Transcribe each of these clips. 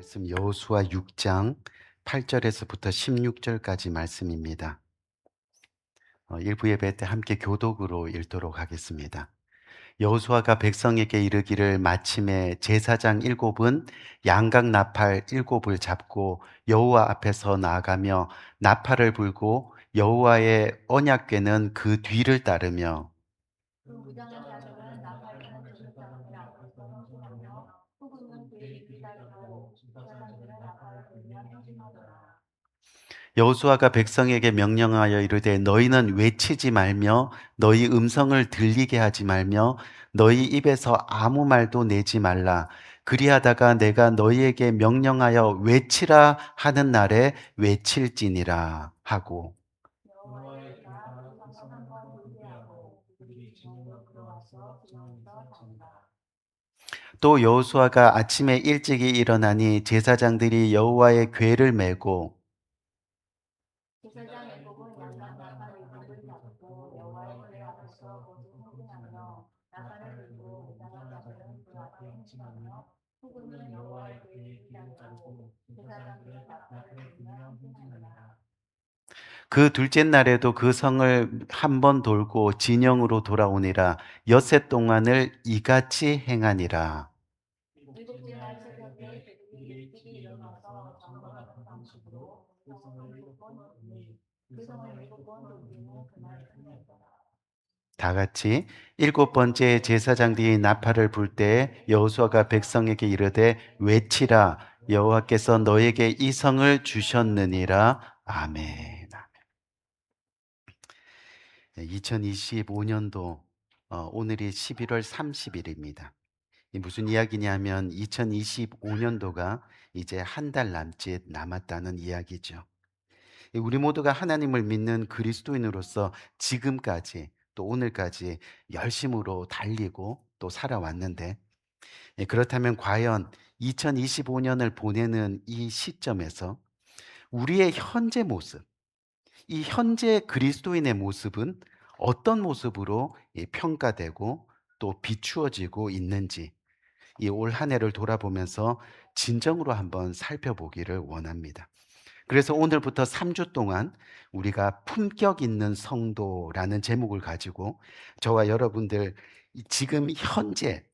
말씀 여호수아 6장 8절에서부터 16절까지 말씀입니다. 일부 예배 때 함께 교독으로 읽도록 하겠습니다. 여호수아가 백성에게 이르기를 마침에 제사장 7은 양각 나팔 7을 잡고 여호와 앞에서 나아가며 나팔을 불고 여호와의 언약궤는 그 뒤를 따르며 그 무장한 자들은 나팔 부는 제사장들 앞에서 행진하며 후군은 그의 뒤를 따르고 제사장들은 나팔을 불며 행진하더라. 여호수아가 백성에게 명령하여 이르되 너희는 외치지 말며 너희 음성을 들리게 하지 말며 너희 입에서 아무 말도 내지 말라. 그리하다가 내가 너희에게 명령하여 외치라 하는 날에 외칠지니라 하고 여호와의 괴가 그 성을 한 번 노래하고 그들이 진영으로 들어와서 진영에서 잔다. 또 여호수아가 아침에 일찍이 일어나니 제사장들이 여호와의 궤를 메고 제사장 애굽은 양각 나팔 일곱을 잡고 여호와의 궤 앞에서 모두 행진하며 나팔을 불고 무장한 자들은 그 앞에 행진하며 후군은 여호와의 궤의 뒤를 따르고 제사장들은 나팔을 불며 행진하니라. 그 둘째 날에도 그 성을 한 번 돌고 진영으로 돌아오니라. 엿새 동안을 이같이 행하니라. 일곱째 날 새벽에 그들이 일찍이 일어나서 전과 같은 방식으로 그 성을 일곱 번 돌리니 그 성을 일곱 번 돌리는 그날 끝내더라. 다 같이 일곱 번째 제사장들이 나팔을 불 때 여호수아가 백성에게 이르되 외치라. 여호와께서 너에게 이 성을 주셨느니라. 아멘. 2025년도 오늘이 11월 30일입니다. 무슨 이야기냐면 2025년도가 이제 한 달 남짓 남았다는 이야기죠. 우리 모두가 하나님을 믿는 그리스도인으로서 지금까지 또 오늘까지 열심으로 달리고 또 살아왔는데, 그렇다면 과연 2025년을 보내는 이 시점에서 우리의 현재 모습, 이 현재 그리스도인의 모습은 어떤 모습으로 평가되고 또 비추어지고 있는지 이 올 한 해를 돌아보면서 진정으로 한번 살펴보기를 원합니다. 그래서 오늘부터 3주 동안 우리가 품격 있는 성도라는 제목을 가지고 저와 여러분들 지금 현재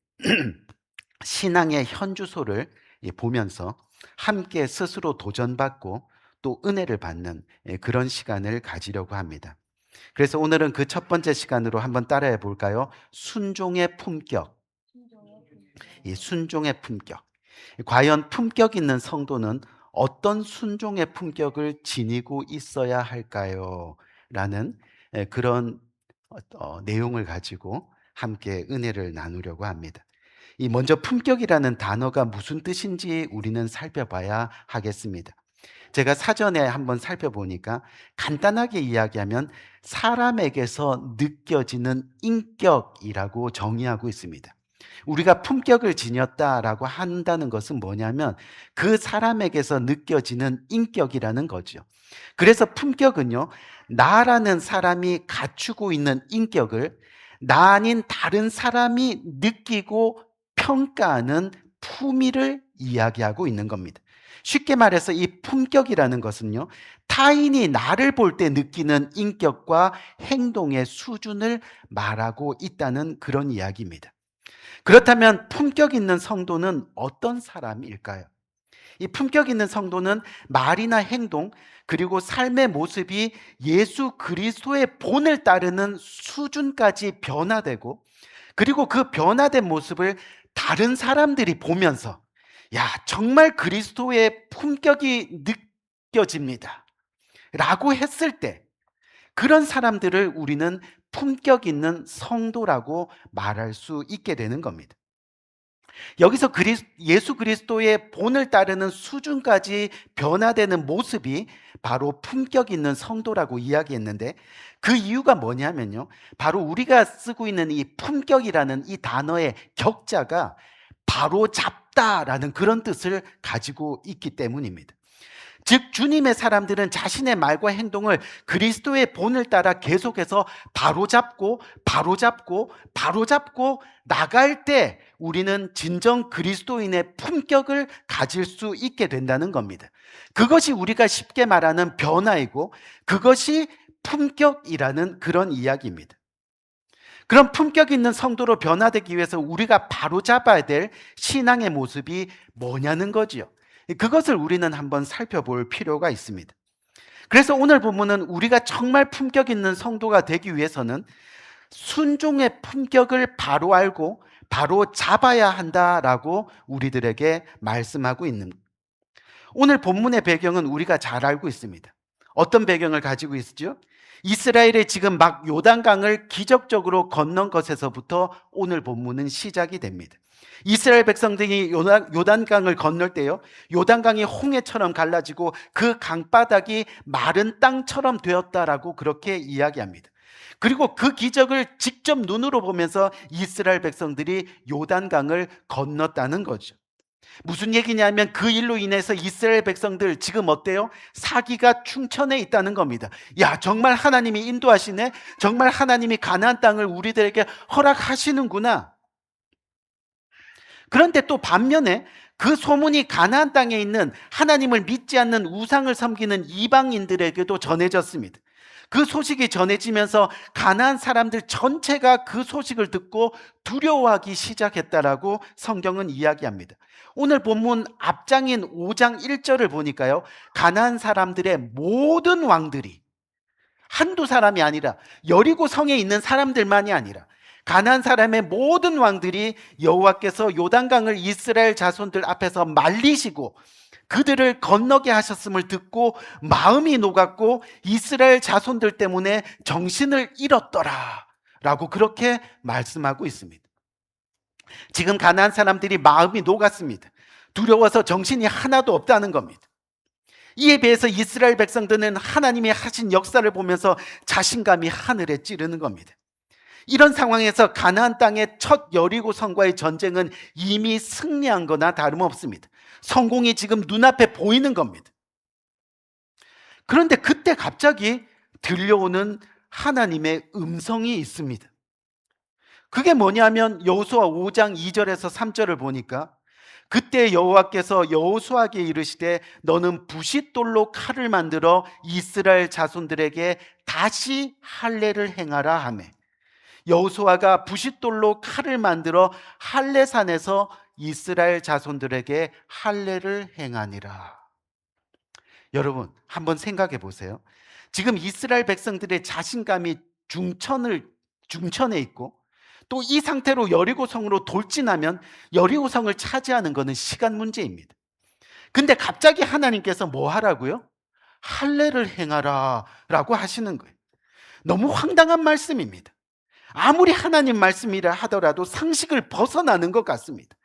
신앙의 현주소를 보면서 함께 스스로 도전받고 또 은혜를 받는 그런 시간을 가지려고 합니다. 그래서 오늘은 그 첫 번째 시간으로 한번 따라해 볼까요? 순종의 품격. 순종의 품격. 이 순종의 품격. 과연 품격 있는 성도는 어떤 순종의 품격을 지니고 있어야 할까요? 라는 그런 내용을 가지고 함께 은혜를 나누려고 합니다. 이 먼저 품격이라는 단어가 무슨 뜻인지 우리는 살펴봐야 하겠습니다. 제가 사전에 한번 살펴보니까 간단하게 이야기하면 사람에게서 느껴지는 인격이라고 정의하고 있습니다. 우리가 품격을 지녔다라고 한다는 것은 뭐냐면 그 사람에게서 느껴지는 인격이라는 거죠. 그래서 품격은요, 나라는 사람이 갖추고 있는 인격을 나 아닌 다른 사람이 느끼고 평가하는 품위를 이야기하고 있는 겁니다. 쉽게 말해서 이 품격이라는 것은요, 타인이 나를 볼 때 느끼는 인격과 행동의 수준을 말하고 있다는 그런 이야기입니다. 그렇다면 품격 있는 성도는 어떤 사람일까요? 이 품격 있는 성도는 말이나 행동, 그리고 삶의 모습이 예수 그리스도의 본을 따르는 수준까지 변화되고, 그리고 그 변화된 모습을 다른 사람들이 보면서 야, 정말 그리스도의 품격이 느껴집니다 라고 했을 때 그런 사람들을 우리는 품격 있는 성도라고 말할 수 있게 되는 겁니다. 여기서 예수 그리스도의 본을 따르는 수준까지 변화되는 모습이 바로 품격 있는 성도라고 이야기했는데, 그 이유가 뭐냐면요, 바로 우리가 쓰고 있는 이 품격이라는 이 단어의 격자가 바로 잡다라는 그런 뜻을 가지고 있기 때문입니다. 즉 주님의 사람들은 자신의 말과 행동을 그리스도의 본을 따라 계속해서 바로잡고 나갈 때 우리는 진정 그리스도인의 품격을 가질 수 있게 된다는 겁니다. 그것이 우리가 쉽게 말하는 변화이고 그것이 품격이라는 그런 이야기입니다. 그런 품격 있는 성도로 변화되기 위해서 우리가 바로잡아야 될 신앙의 모습이 뭐냐는 거지요. 그것을 우리는 한번 살펴볼 필요가 있습니다. 그래서 오늘 본문은 우리가 정말 품격 있는 성도가 되기 위해서는 순종의 품격을 바로 알고 바로 잡아야 한다라고 우리들에게 말씀하고 있는 거예요. 오늘 본문의 배경은 우리가 잘 알고 있습니다. 어떤 배경을 가지고 있죠? 이스라엘이 지금 막 요단강을 기적적으로 건넌 것에서부터 오늘 본문은 시작이 됩니다. 이스라엘 백성들이 요단강을 건널 때요, 요단강이 홍해처럼 갈라지고 그 강바닥이 마른 땅처럼 되었다라고 그렇게 이야기합니다. 그리고 그 기적을 직접 눈으로 보면서 이스라엘 백성들이 요단강을 건넜다는 거죠. 무슨 얘기냐면 그 일로 인해서 이스라엘 백성들 지금 어때요? 사기가 충천해 있다는 겁니다. 야, 정말 하나님이 인도하시네? 정말 하나님이 가나안 땅을 우리들에게 허락하시는구나. 그런데 또 반면에 그 소문이 가나안 땅에 있는 하나님을 믿지 않는 우상을 섬기는 이방인들에게도 전해졌습니다. 그 소식이 전해지면서 가나안 사람들 전체가 그 소식을 듣고 두려워하기 시작했다라고 성경은 이야기합니다. 오늘 본문 앞장인 5장 1절을 보니까요, 가나안 사람들의 모든 왕들이 한두 사람이 아니라 여리고 성에 있는 사람들만이 아니라 가나안 사람의 모든 왕들이 여호와께서 요단강을 이스라엘 자손들 앞에서 말리시고 그들을 건너게 하셨음을 듣고 마음이 녹았고 이스라엘 자손들 때문에 정신을 잃었더라 라고 그렇게 말씀하고 있습니다. 지금 가나안 사람들이 마음이 녹았습니다. 두려워서 정신이 하나도 없다는 겁니다. 이에 비해서 이스라엘 백성들은 하나님이 하신 역사를 보면서 자신감이 하늘에 찌르는 겁니다. 이런 상황에서 가나안 땅의 첫 여리고 성과의 전쟁은 이미 승리한 거나 다름없습니다. 성공이 지금 눈앞에 보이는 겁니다. 그런데 그때 갑자기 들려오는 하나님의 음성이 있습니다. 그게 뭐냐면 여호수아 5장 2절에서 3절을 보니까 그때 여호와께서 여호수아에게 이르시되 너는 부싯돌로 칼을 만들어 이스라엘 자손들에게 다시 할례를 행하라 하매 여호수아가 부싯돌로 칼을 만들어 할례산에서 이스라엘 자손들에게 할례를 행하니라. 여러분 한번 생각해 보세요. 지금 이스라엘 백성들의 자신감이 중천에 있고 또 이 상태로 여리고성으로 돌진하면 여리고성을 차지하는 것은 시간 문제입니다. 근데 갑자기 하나님께서 뭐 하라고요? 할례를 행하라 라고 하시는 거예요. 너무 황당한 말씀입니다. 아무리 하나님 말씀이라 하더라도 상식을 벗어나는 것 같습니다.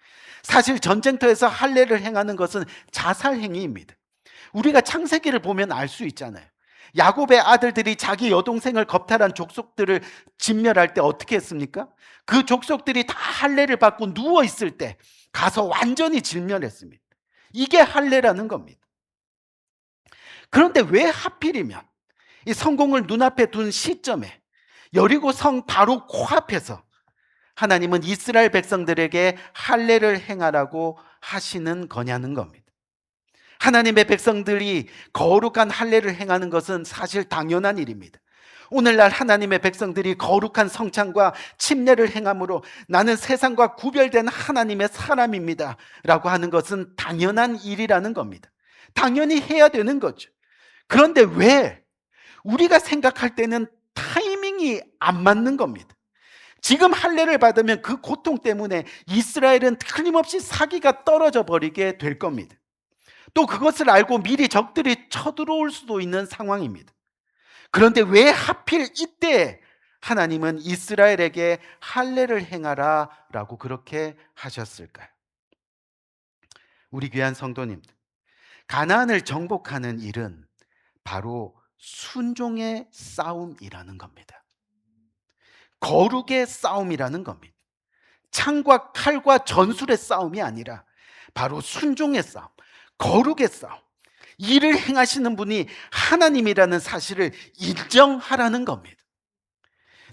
사실 전쟁터에서 할례를 행하는 것은 자살 행위입니다. 우리가 창세기를 보면 알 수 있잖아요. 야곱의 아들들이 자기 여동생을 겁탈한 족속들을 진멸할 때 어떻게 했습니까? 그 족속들이 다 할례를 받고 누워 있을 때 가서 완전히 진멸했습니다. 이게 할례라는 겁니다. 그런데 왜 하필이면 이 성공을 눈앞에 둔 시점에 여리고 성 바로 코앞에서 하나님은 이스라엘 백성들에게 할례를 행하라고 하시는 거냐는 겁니다. 하나님의 백성들이 거룩한 할례를 행하는 것은 사실 당연한 일입니다. 오늘날 하나님의 백성들이 거룩한 성찬과 침례를 행함으로 나는 세상과 구별된 하나님의 사람입니다 라고 하는 것은 당연한 일이라는 겁니다. 당연히 해야 되는 거죠. 그런데 왜 우리가 생각할 때는 타이밍이 안 맞는 겁니다. 지금 할례를 받으면 그 고통 때문에 이스라엘은 틀림없이 사기가 떨어져 버리게 될 겁니다. 또 그것을 알고 미리 적들이 쳐들어올 수도 있는 상황입니다. 그런데 왜 하필 이때 하나님은 이스라엘에게 할례를 행하라 라고 그렇게 하셨을까요? 우리 귀한 성도님들, 가나안을 정복하는 일은 바로 순종의 싸움이라는 겁니다. 거룩의 싸움이라는 겁니다. 창과 칼과 전술의 싸움이 아니라 바로 순종의 싸움, 거룩의 싸움. 일을 행하시는 분이 하나님이라는 사실을 인정하라는 겁니다.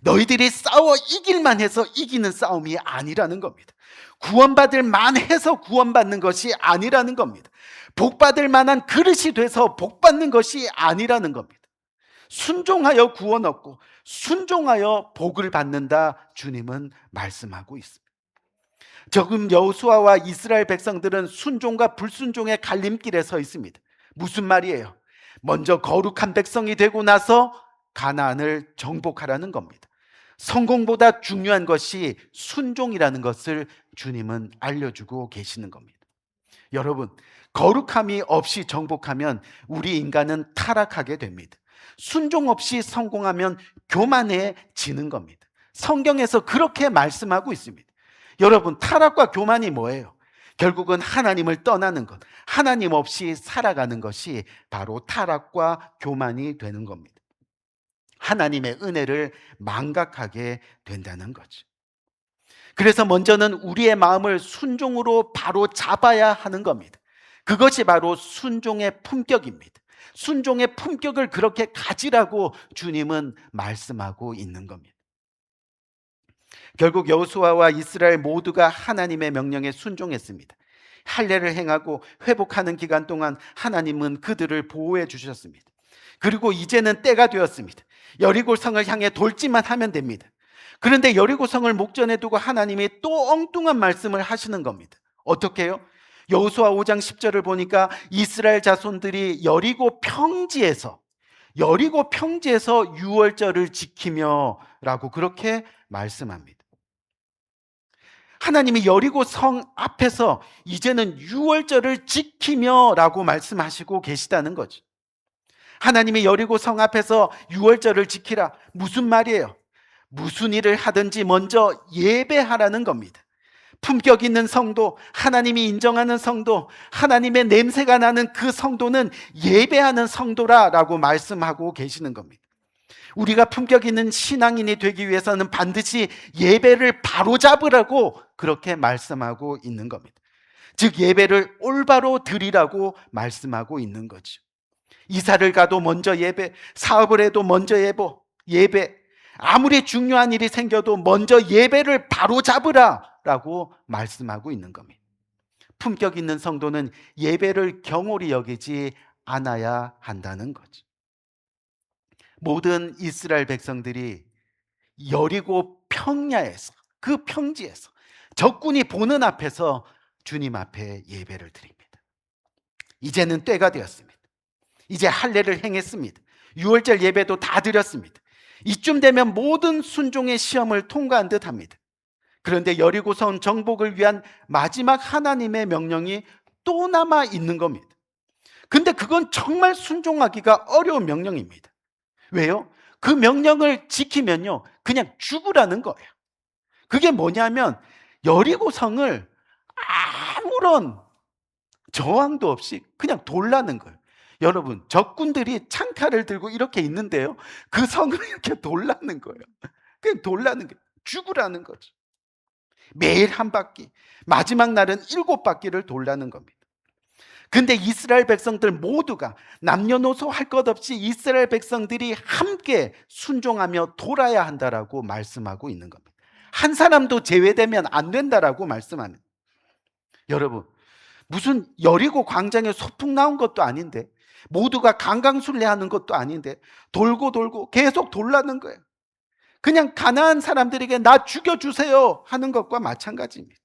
너희들이 싸워 이길만 해서 이기는 싸움이 아니라는 겁니다. 구원받을 만해서 구원받는 것이 아니라는 겁니다. 복받을 만한 그릇이 돼서 복받는 것이 아니라는 겁니다. 순종하여 구원 얻고 순종하여 복을 받는다, 주님은 말씀하고 있습니다. 지금 여호수아와 이스라엘 백성들은 순종과 불순종의 갈림길에 서 있습니다. 무슨 말이에요? 먼저 거룩한 백성이 되고 나서 가나안을 정복하라는 겁니다. 성공보다 중요한 것이 순종이라는 것을 주님은 알려주고 계시는 겁니다. 여러분, 거룩함이 없이 정복하면 우리 인간은 타락하게 됩니다. 순종 없이 성공하면 교만해지는 겁니다. 성경에서 그렇게 말씀하고 있습니다. 여러분, 타락과 교만이 뭐예요? 결국은 하나님을 떠나는 것, 하나님 없이 살아가는 것이 바로 타락과 교만이 되는 겁니다. 하나님의 은혜를 망각하게 된다는 거죠. 그래서 먼저는 우리의 마음을 순종으로 바로 잡아야 하는 겁니다. 그것이 바로 순종의 품격입니다. 순종의 품격을 그렇게 가지라고 주님은 말씀하고 있는 겁니다. 결국 여호수아와 이스라엘 모두가 하나님의 명령에 순종했습니다. 할례를 행하고 회복하는 기간 동안 하나님은 그들을 보호해 주셨습니다. 그리고 이제는 때가 되었습니다. 여리고성을 향해 돌지만 하면 됩니다. 그런데 여리고성을 목전에 두고 하나님이 또 엉뚱한 말씀을 하시는 겁니다. 어떻게 해요? 여호수아 5장 10절을 보니까 이스라엘 자손들이 여리고 평지에서 유월절을 지키며 라고 그렇게 말씀합니다. 하나님이 여리고 성 앞에서 이제는 유월절을 지키며 라고 말씀하시고 계시다는 거죠. 하나님이 여리고 성 앞에서 유월절을 지키라. 무슨 말이에요? 무슨 일을 하든지 먼저 예배하라는 겁니다. 품격 있는 성도, 하나님이 인정하는 성도, 하나님의 냄새가 나는 그 성도는 예배하는 성도라라고 말씀하고 계시는 겁니다. 우리가 품격 있는 신앙인이 되기 위해서는 반드시 예배를 바로잡으라고 그렇게 말씀하고 있는 겁니다. 즉 예배를 올바로 드리라고 말씀하고 있는 거죠. 이사를 가도 먼저 예배, 사업을 해도 먼저 예배, 아무리 중요한 일이 생겨도 먼저 예배를 바로잡으라라고 말씀하고 있는 겁니다. 품격 있는 성도는 예배를 경홀히 여기지 않아야 한다는 거죠. 모든 이스라엘 백성들이 여리고 평야에서, 그 평지에서 적군이 보는 앞에서 주님 앞에 예배를 드립니다. 이제는 때가 되었습니다. 이제 할례를 행했습니다. 유월절 예배도 다 드렸습니다. 이쯤 되면 모든 순종의 시험을 통과한 듯 합니다. 그런데 여리고성 정복을 위한 마지막 하나님의 명령이 또 남아 있는 겁니다. 근데 그건 정말 순종하기가 어려운 명령입니다. 왜요? 그 명령을 지키면요, 그냥 죽으라는 거예요. 그게 뭐냐면 여리고성을 아무런 저항도 없이 그냥 돌라는 거예요. 여러분, 적군들이 창칼을 들고 이렇게 있는데요, 그 성을 이렇게 돌라는 거예요. 그냥 돌라는 거예요. 죽으라는 거죠. 매일 한 바퀴, 마지막 날은 7바퀴를 돌라는 겁니다. 근데 이스라엘 백성들 모두가 남녀노소 할 것 없이 이스라엘 백성들이 함께 순종하며 돌아야 한다라고 말씀하고 있는 겁니다. 한 사람도 제외되면 안 된다라고 말씀하는. 여러분, 무슨 여리고 광장에 소풍 나온 것도 아닌데, 모두가 강강술래하는 것도 아닌데 돌고 계속 돌라는 거예요. 그냥 가나안 사람들에게 나 죽여주세요 하는 것과 마찬가지입니다.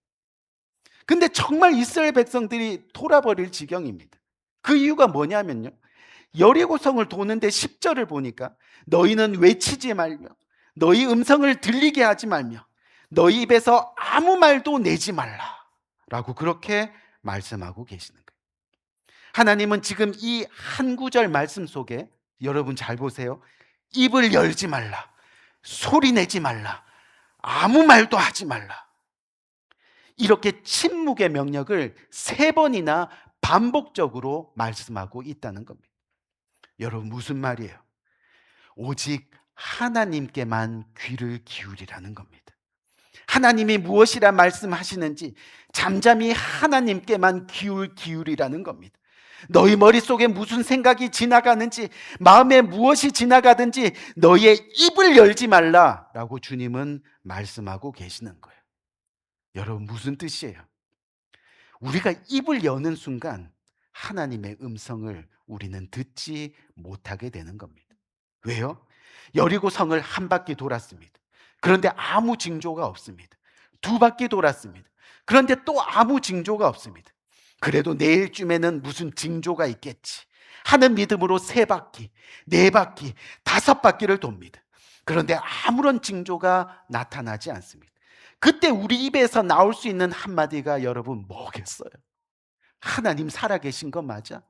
근데 정말 이스라엘 백성들이 돌아버릴 지경입니다. 그 이유가 뭐냐면요, 여리고성을 도는데 10절을 보니까 너희는 외치지 말며 너희 음성을 들리게 하지 말며 너희 입에서 아무 말도 내지 말라 라고 그렇게 말씀하고 계시는 거예요. 하나님은 지금 이 한 구절 말씀 속에, 여러분 잘 보세요, 입을 열지 말라, 소리 내지 말라, 아무 말도 하지 말라, 이렇게 침묵의 명령을 3번이나 반복적으로 말씀하고 있다는 겁니다. 여러분, 무슨 말이에요? 오직 하나님께만 귀를 기울이라는 겁니다. 하나님이 무엇이라 말씀하시는지 잠잠히 하나님께만 귀를 기울이라는 겁니다. 너희 머릿속에 무슨 생각이 지나가는지, 마음에 무엇이 지나가든지 너희의 입을 열지 말라라고 주님은 말씀하고 계시는 거예요. 여러분, 무슨 뜻이에요? 우리가 입을 여는 순간 하나님의 음성을 우리는 듣지 못하게 되는 겁니다. 왜요? 여리고 성을 한 바퀴 돌았습니다. 그런데 아무 징조가 없습니다. 두 바퀴 돌았습니다. 그런데 또 아무 징조가 없습니다. 그래도 내일쯤에는 무슨 징조가 있겠지 하는 믿음으로 세 바퀴, 네 바퀴, 다섯 바퀴를 돕니다. 그런데 아무런 징조가 나타나지 않습니다. 그때 우리 입에서 나올 수 있는 한마디가 여러분 뭐겠어요? 하나님 살아계신 거 맞아?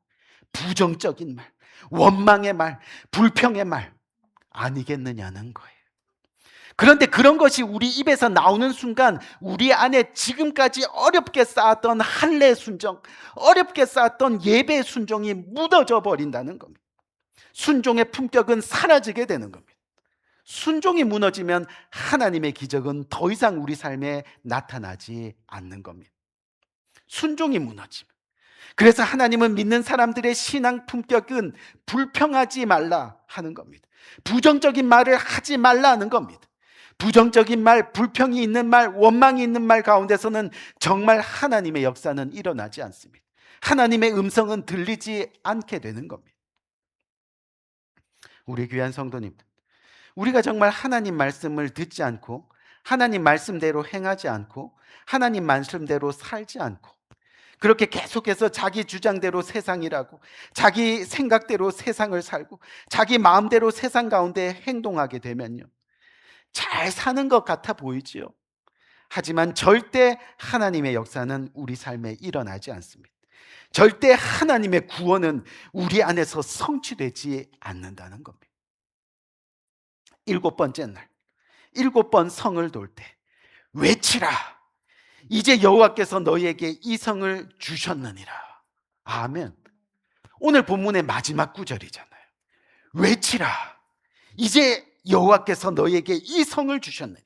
부정적인 말, 원망의 말, 불평의 말 아니겠느냐는 거예요. 그런데 그런 것이 우리 입에서 나오는 순간 우리 안에 지금까지 어렵게 쌓았던 할례 순종, 어렵게 쌓았던 예배 순종이 묻어져 버린다는 겁니다. 순종의 품격은 사라지게 되는 겁니다. 순종이 무너지면 하나님의 기적은 더 이상 우리 삶에 나타나지 않는 겁니다. 순종이 무너지면. 그래서 하나님은 믿는 사람들의 신앙 품격은 불평하지 말라 하는 겁니다. 부정적인 말을 하지 말라는 겁니다. 부정적인 말, 불평이 있는 말, 원망이 있는 말 가운데서는 정말 하나님의 역사는 일어나지 않습니다. 하나님의 음성은 들리지 않게 되는 겁니다. 우리 귀한 성도님들, 우리가 정말 하나님 말씀을 듣지 않고 하나님 말씀대로 행하지 않고 하나님 말씀대로 살지 않고 그렇게 계속해서 자기 주장대로 세상이라고 자기 생각대로 세상을 살고 자기 마음대로 세상 가운데 행동하게 되면요, 잘 사는 것 같아 보이지요. 하지만 절대 하나님의 역사는 우리 삶에 일어나지 않습니다. 절대 하나님의 구원은 우리 안에서 성취되지 않는다는 겁니다. 일곱 번째 날, 일곱 번 성을 돌 때 외치라. 이제 여호와께서 너희에게 이 성을 주셨느니라. 아멘. 오늘 본문의 마지막 구절이잖아요. 외치라. 이제 여호와께서 너희에게 이 성을 주셨느니라.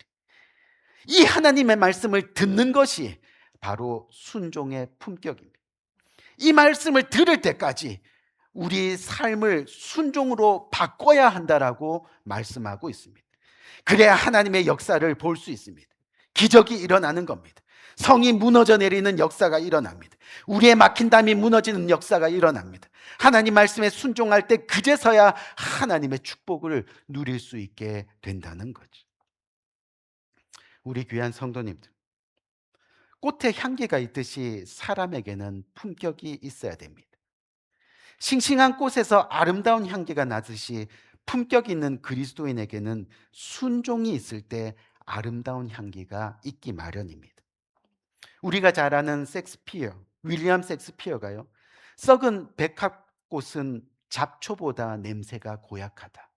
이 하나님의 말씀을 듣는 것이 바로 순종의 품격입니다. 이 말씀을 들을 때까지 우리 삶을 순종으로 바꿔야 한다라고 말씀하고 있습니다. 그래야 하나님의 역사를 볼 수 있습니다. 기적이 일어나는 겁니다. 성이 무너져 내리는 역사가 일어납니다. 우리의 막힌 담이 무너지는 역사가 일어납니다. 하나님 말씀에 순종할 때 그제서야 하나님의 축복을 누릴 수 있게 된다는 거죠. 우리 귀한 성도님들, 꽃에 향기가 있듯이 사람에게는 품격이 있어야 됩니다. 싱싱한 꽃에서 아름다운 향기가 나듯이 품격 있는 그리스도인에게는 순종이 있을 때 아름다운 향기가 있기 마련입니다. 우리가 잘 아는 섹스피어, 윌리엄 섹스피어가요, 썩은 백합꽃은 잡초보다 냄새가 고약하다.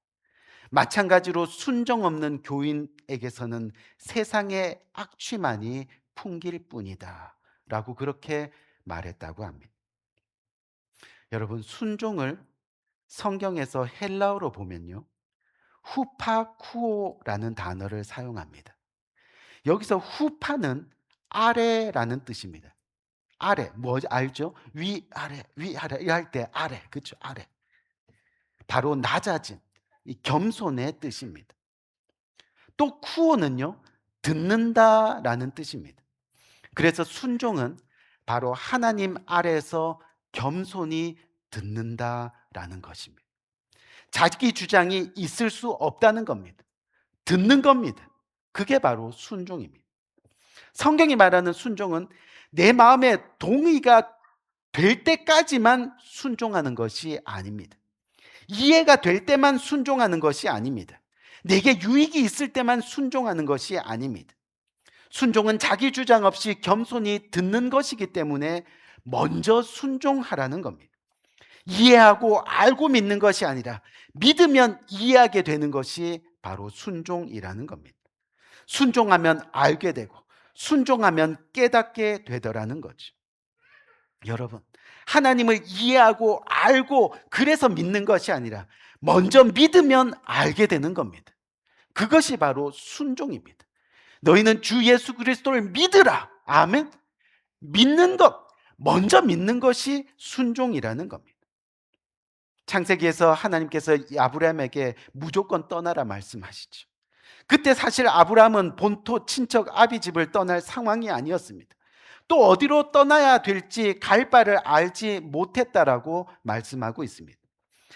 마찬가지로 순종 없는 교인에게서는 세상의 악취만이 풍길 뿐이다 라고 그렇게 말했다고 합니다. 여러분, 순종을 성경에서 헬라어로 보면요, 후파쿠오라는 단어를 사용합니다. 여기서 후파는 아래라는 뜻입니다. 아래, 뭐 알죠? 위, 아래, 위, 아래 할 때 아래, 그렇죠? 아래. 바로 낮아진, 이 겸손의 뜻입니다. 또 쿠오는요, 듣는다라는 뜻입니다. 그래서 순종은 바로 하나님 아래에서 겸손히 듣는다라는 것입니다. 자기 주장이 있을 수 없다는 겁니다. 듣는 겁니다. 그게 바로 순종입니다. 성경이 말하는 순종은 내 마음에 동의가 될 때까지만 순종하는 것이 아닙니다. 이해가 될 때만 순종하는 것이 아닙니다. 내게 유익이 있을 때만 순종하는 것이 아닙니다. 순종은 자기 주장 없이 겸손히 듣는 것이기 때문에 먼저 순종하라는 겁니다. 이해하고 알고 믿는 것이 아니라 믿으면 이해하게 되는 것이 바로 순종이라는 겁니다. 순종하면 알게 되고 순종하면 깨닫게 되더라는 거죠. 여러분, 하나님을 이해하고 알고 그래서 믿는 것이 아니라 먼저 믿으면 알게 되는 겁니다. 그것이 바로 순종입니다. 너희는 주 예수 그리스도를 믿으라. 아멘. 믿는 것, 먼저 믿는 것이 순종이라는 겁니다. 창세기에서 하나님께서 이 아브라함에게 무조건 떠나라 말씀하시죠. 그때 사실 아브라함은 본토 친척 아비 집을 떠날 상황이 아니었습니다. 또 어디로 떠나야 될지 갈 바를 알지 못했다라고 말씀하고 있습니다.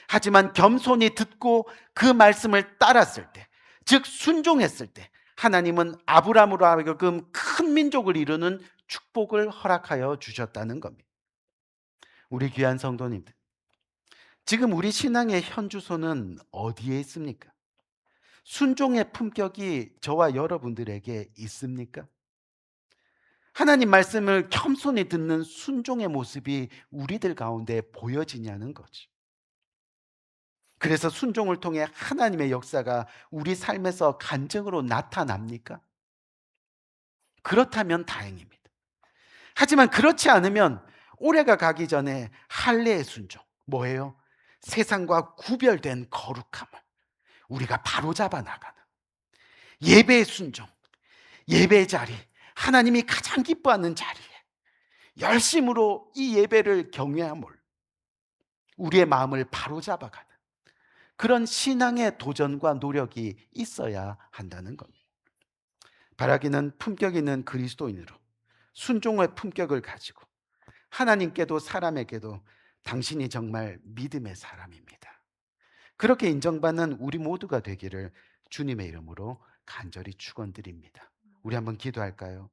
하지만 겸손히 듣고 그 말씀을 따랐을 때, 즉 순종했을 때 하나님은 아브라함으로 하여금 큰 민족을 이루는 축복을 허락하여 주셨다는 겁니다. 우리 귀한 성도님들, 지금 우리 신앙의 현주소는 어디에 있습니까? 순종의 품격이 저와 여러분들에게 있습니까? 하나님 말씀을 겸손히 듣는 순종의 모습이 우리들 가운데 보여지냐는 거죠. 그래서 순종을 통해 하나님의 역사가 우리 삶에서 간증으로 나타납니까? 그렇다면 다행입니다. 하지만 그렇지 않으면 올해가 가기 전에 할례의 순종, 뭐예요? 세상과 구별된 거룩함을 우리가 바로잡아 나가는 예배의 순종, 예배의 자리, 하나님이 가장 기뻐하는 자리에 열심으로 이 예배를 경외함을 우리의 마음을 바로잡아가는 그런 신앙의 도전과 노력이 있어야 한다는 겁니다. 바라기는 품격 있는 그리스도인으로 순종의 품격을 가지고 하나님께도 사람에게도 당신이 정말 믿음의 사람입니다, 그렇게 인정받는 우리 모두가 되기를 주님의 이름으로 간절히 축원드립니다. 우리 한번 기도할까요?